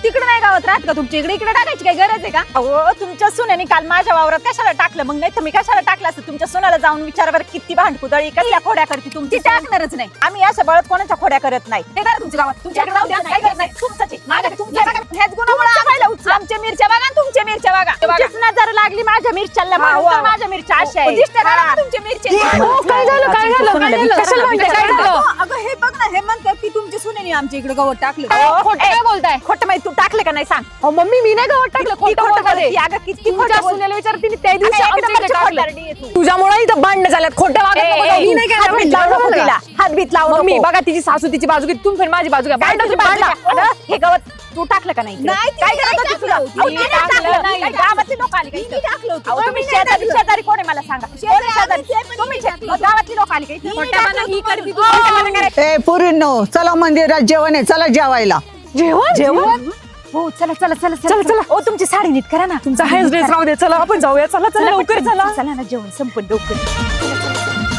तिकडे नाही गावात राहत का तुमच्या इकडे इकडे टाकायची काय गरज आहे का? अहो तुमच्या सुनेनी काल माझ्या वावरात कशाला टाकलं? मग नाही तर मी कशाला टाकलं असतं? तुमच्या सुनाला जाऊन विचारा बरं किती भांडकुदळी कसल्या खोड्या करते तुमची. टाकणारच नाही आम्ही अशा बळत कोणाच्या खोड्या करत नाही. ते करा तुमच्या गावात तुमच्याकडे राहू द्या काय करत नाही तुमचंच आहे. माझ्या तुमच्या बघा ह्याच गुणामुळे आम्हाला उचला. आमच्या मिरच्या बघा तुमच्या मिरच्या बघा. तुमचीच नजर लागली माझ्या मिरच्याला म्हणून तर माझ्या मिरच्या अशा आहे. तुमच्या मिरच्या काय झालं काय झालं काय झालं कशाला म्हणते काय झालं? अगं हे बघ ना हे म्हणतात की तुमच्या सुनेनी आमच्या इकडे गवत टाकलं. खोटं काय बोलताय? खोटं माहिती तू टाकलं का नाही सांग. हो मम्मी मी नाही गवत टाकलं. खोटं बोलताय. अगं किती तुमच्या खोटं सुनेला विचार तिने त्या दिवशी आमच्या इकडे टाकलं. तू तुझ्यामुळे इथं भांडणं झाल्यात. खोटं वागत नको जाऊ. मी नाही हात बीत लावू नको तिला. हात बीत लावू नको. मम्मी बघा तिची सासू तिची बाजू घेत तुम्ही पण माझी बाजू घ्या. भांडण अगं, हे गवत तू टाकलं का नाही? नाही, काय तिने करत नाही होती तुला? टाकलं. अहो, तिने टाकलं नाही. गावातली लोक आली का इथं? अहो, तुम्ही शेजारी शेजारी कोण आहे मला सांगा. कोण आहे शेजारी? तुम्ही गावातली लोक आली का इथं? ही करती तू. ए पुरींनो चला मंदिरात जेवण आहे चला जेवायला. जेवण हो चला चला चला चला चला. ओ तुमची साडी नीट करा ना. तुमचा हाच ड्रेस राहू दे. चला आपण जाऊया. चला चला लवकर चला. चला ना जेवण संपत लवकर.